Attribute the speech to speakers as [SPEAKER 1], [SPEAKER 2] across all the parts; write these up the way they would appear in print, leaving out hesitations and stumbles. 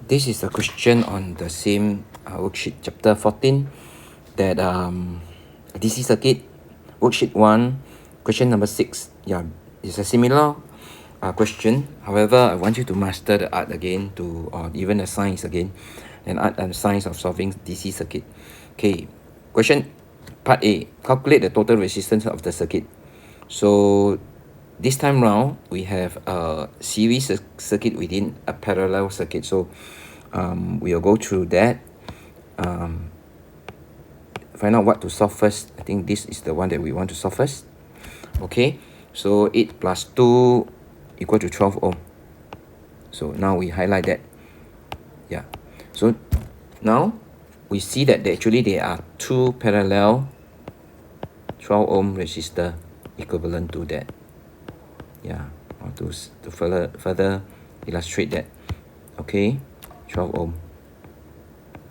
[SPEAKER 1] this is a question on the same worksheet, chapter 14, that DC circuit, worksheet 1, question number 6. Yeah, it's a similar question. However, I want you to master the art again, or even the science again, and art and science of solving DC circuit. Okay, question part A, calculate the total resistance of the circuit. So this time round, we have a series circuit within a parallel circuit. So we'll go through that. Find out what to solve first. I think this is the one that we want to solve first. Okay, so 8 plus 2 equal to 12 ohm. So now we highlight that. Yeah. So now we see that actually there are two parallel 12 ohm resistor equivalent to that. Yeah, or to further illustrate that. Okay, 12 ohm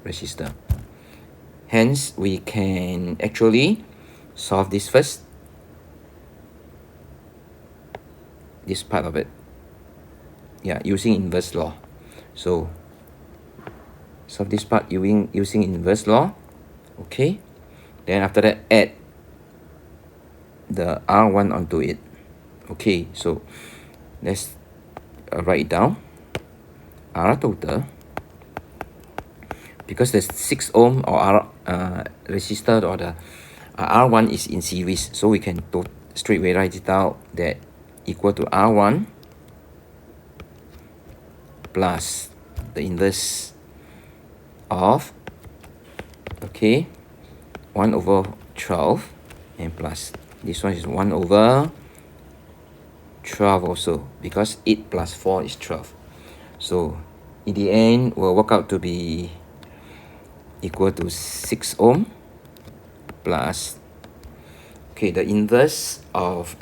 [SPEAKER 1] resistor. Hence, we can actually solve this first. This part of it. Yeah, using inverse law. So, solve this part using inverse law. Okay. Then after that, add the R1 onto it. Okay, so let's write it down. R total, because the 6 ohm or R resistor or the R1 is in series, so we can straight away write it out that equal to R1 plus the inverse of, okay, 1 over 12 and plus this one is 1 over 12 also, because 8 plus 4 is 12. So in the end will work out to be equal to 6 ohm plus, okay, the inverse of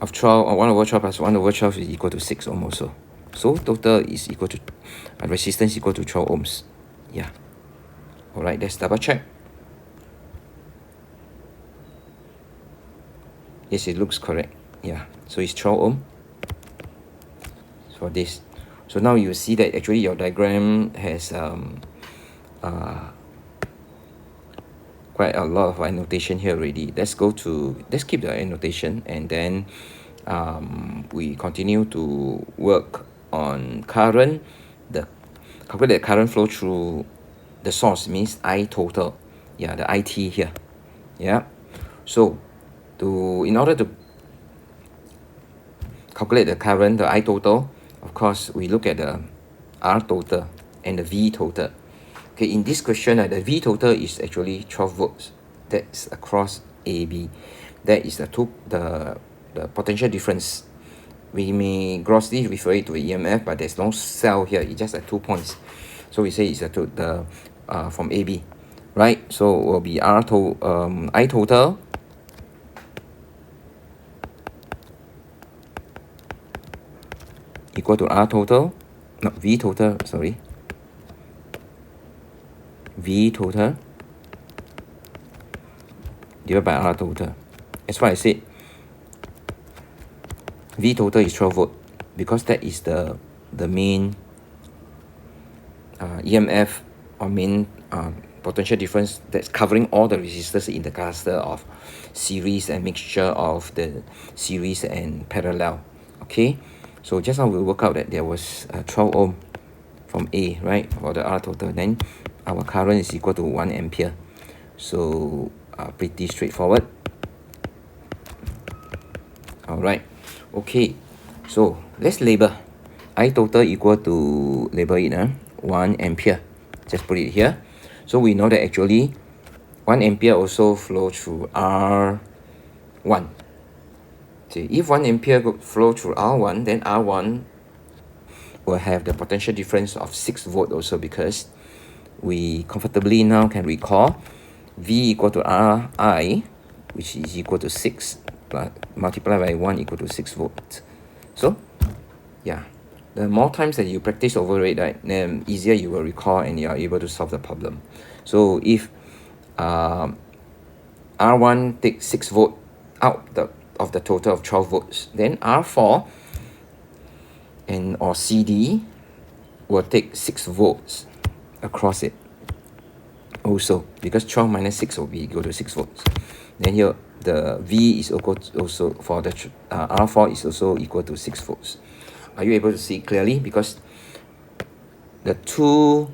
[SPEAKER 1] 12, or 1 over 12 plus 1 over 12 is equal to 6 ohm also. So total is equal to resistance equal to 12 ohms. Yeah. Alright, let's double check. Yes, it looks correct. Yeah, so it's 12 ohm for this. So now you see that actually your diagram has quite a lot of annotation here already. Let's keep the annotation, and then we continue to work on current. Calculate the current flow through the source, means I total. Yeah, the IT here. Yeah. So in order to calculate the current, the I total, of course, we look at the R total and the V total. Okay, in this question, the V total is actually 12 volts. That's across AB. That is the potential difference. We may grossly refer it to EMF, but there's no cell here. It's just at 2 points. So we say it's from AB, right? So it will be I total equal to R total, not V total, sorry. V total divided by R total. That's why I said V total is 12 volt, because that is the main EMF or main potential difference that's covering all the resistors in the cluster of series and mixture of the series and parallel. Okay, so just now we work out that there was 12 ohm from A, right, for the R total. Then our current is equal to 1 ampere. So pretty straightforward. Alright, okay, so let's label. I total equal to, label it 1 ampere. Just put it here. So we know that actually 1 ampere also flow through R1. See, if 1 ampere flow through R1, then R1 will have the potential difference of 6 volt also, because we comfortably now can recall V equal to Ri, which is equal to 6 multiplied by 1 equal to 6 volts. So yeah, the more times that you practice over it, right, then easier you will recall and you are able to solve the problem. So if R1 takes 6 volt out of the total of 12 volts, then R4 and or CD will take 6 volts across it also, because 12 minus 6 will be equal to 6 volts. Then here the V is equal to also for the R4 is also equal to 6 volts. Are you able to see clearly? Because the two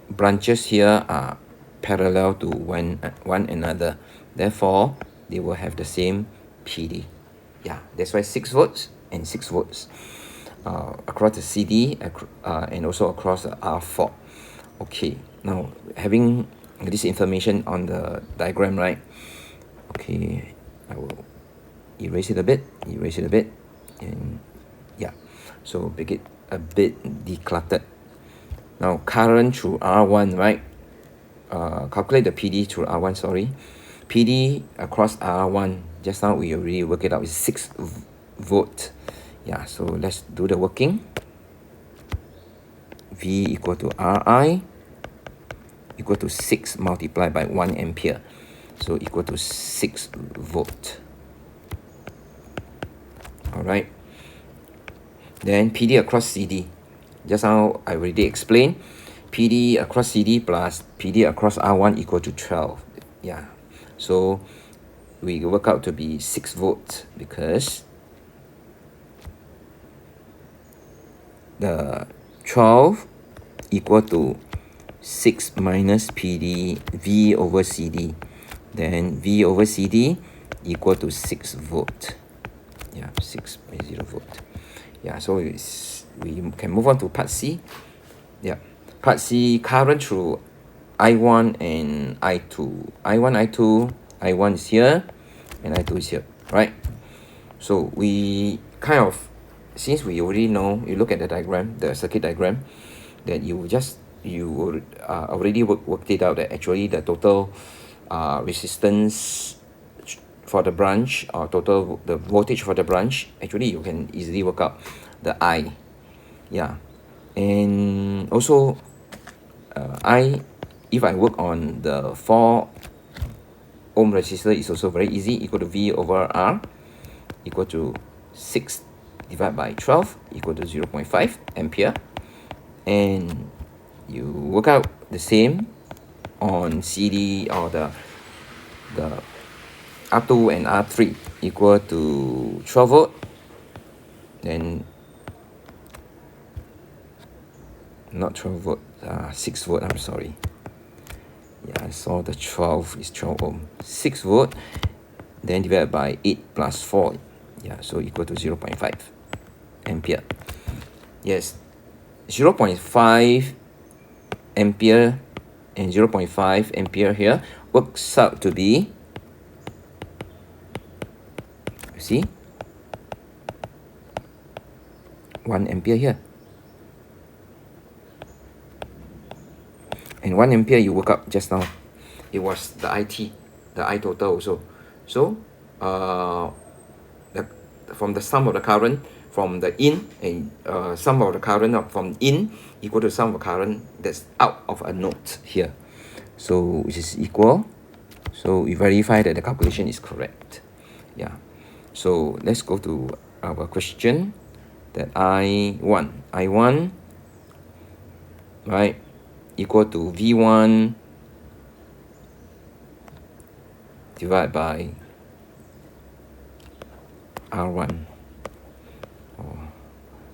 [SPEAKER 1] branches here are parallel to one another, therefore they will have the same PD. Yeah, that's why 6 volts and 6 volts across the CD and also across the R4. Okay, now having this information on the diagram, right? Okay, I will erase it a bit, and yeah, so make it a bit decluttered. Now current through R1, right? Calculate the PD through R1, sorry. PD across R1, just now we already worked it out, is 6 volt. Yeah, so let's do the working. V equal to Ri equal to 6 multiplied by 1 ampere. So equal to 6 volt. Alright. Then PD across CD. Just now I already explained. PD across CD plus PD across R1 equal to 12. Yeah. So we work out to be 6 volts because the 12 equal to 6 minus PD V over CD. Then V over CD equal to 6 volt. Yeah, 6.0 volt. Yeah, so we can move on to part C. Yeah, part C, current through I1 and I2. I1 is here and I2 is here, right? So we kind of, since we already know, you look at the diagram, the circuit diagram, that you already worked it out that actually the total resistance for the branch or the voltage for the branch, actually you can easily work out the I. Yeah, and also if I work on the 4 ohm resistor, is also very easy, equal to V over R equal to 6 divided by 12 equal to 0.5 ampere. And you work out the same on CD or the R2 and R3 equal to 12 volt. Then not 12 volt, 6 volt, I'm sorry. Yeah, I saw the 12 is 12 ohm. 6 volt, then divided by 8 plus 4. Yeah, so equal to 0.5 ampere. Yes, 0.5 ampere and 0.5 ampere here works out to be, you see, 1 ampere here. And 1 ampere you work up just now, it was the IT, the I total also. So from the sum of the current from the in and sum of the current from in equal to sum of the current that's out of a node here. So which is equal. So we verify that the calculation is correct. Yeah. So let's go to our question. That I1, right, equal to V1 divided by R1.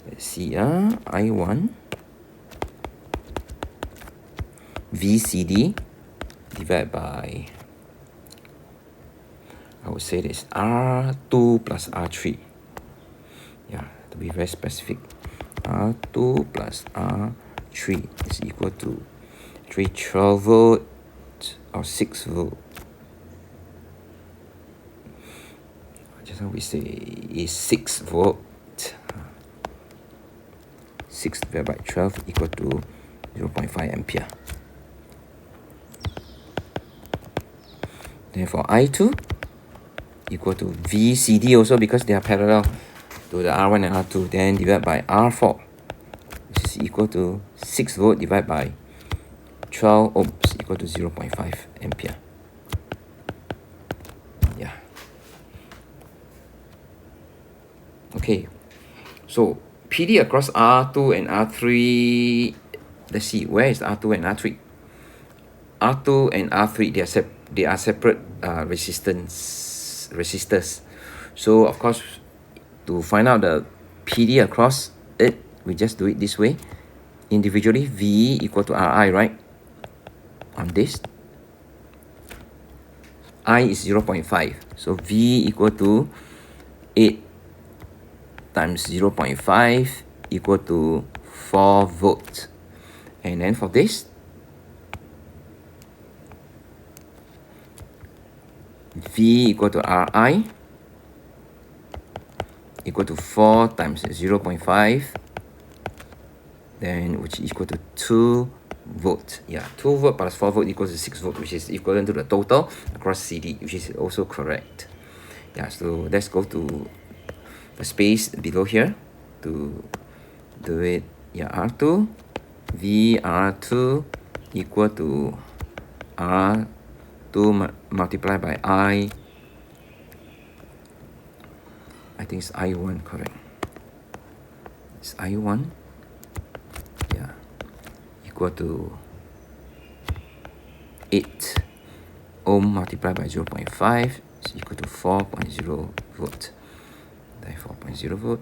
[SPEAKER 1] Let's see, I1 VCD divided by, I would say this, R2 plus R3. Yeah, to be very specific, R2 plus R3 is equal to 12 volt or 6 volt. Just now we say is 6 volt. 6 divided by 12 equal to 0.5 ampere. Therefore, I2 equal to VCD also, because they are parallel to the R1 and R2, then divided by R4, which is equal to 6 volt divided by 12 ohms equal to 0.5 ampere. Yeah. Okay, so PD across R2 and R3. Let's see, where is R2 and R3? R2 and R3, they are separate resistors. So of course, to find out the PD across it, we just do it this way. Individually, V equal to Ri, right? On this, I is 0.5. So V equal to 8 times 0.5 equal to 4 volts. And then for this, V equal to Ri equal to 4 times 0.5, then which is equal to 2 volt. Yeah, 2 volt plus 4 volt equals to 6 volt, which is equivalent to the total across CD, which is also correct. Yeah, so let's go to the space below here to do it. Yeah, R2, VR2 equal to R2 multiplied by I think it's I1, correct. It's I1, yeah, equal to 8 ohm multiplied by 0.5 is equal to 4.0 volt. Then 4.0 volt.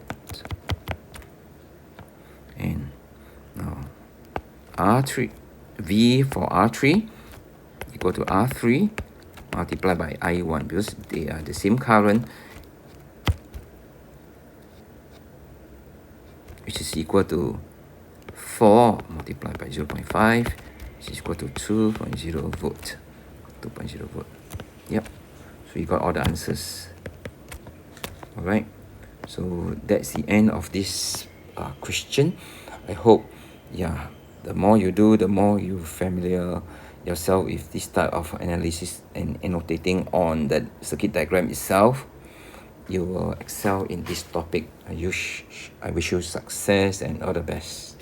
[SPEAKER 1] And now R3, V for R3 equal to R3 multiplied by I1, because they are the same current, which is equal to 4 multiplied by 0.5, which is equal to 2.0 volt. 2.0 volt. Yep. So you got all the answers. Alright. So that's the end of this question. I hope, yeah, the more you do, the more you familiar yourself with this type of analysis and annotating on the circuit diagram itself, you will excel in this topic. I wish you success and all the best.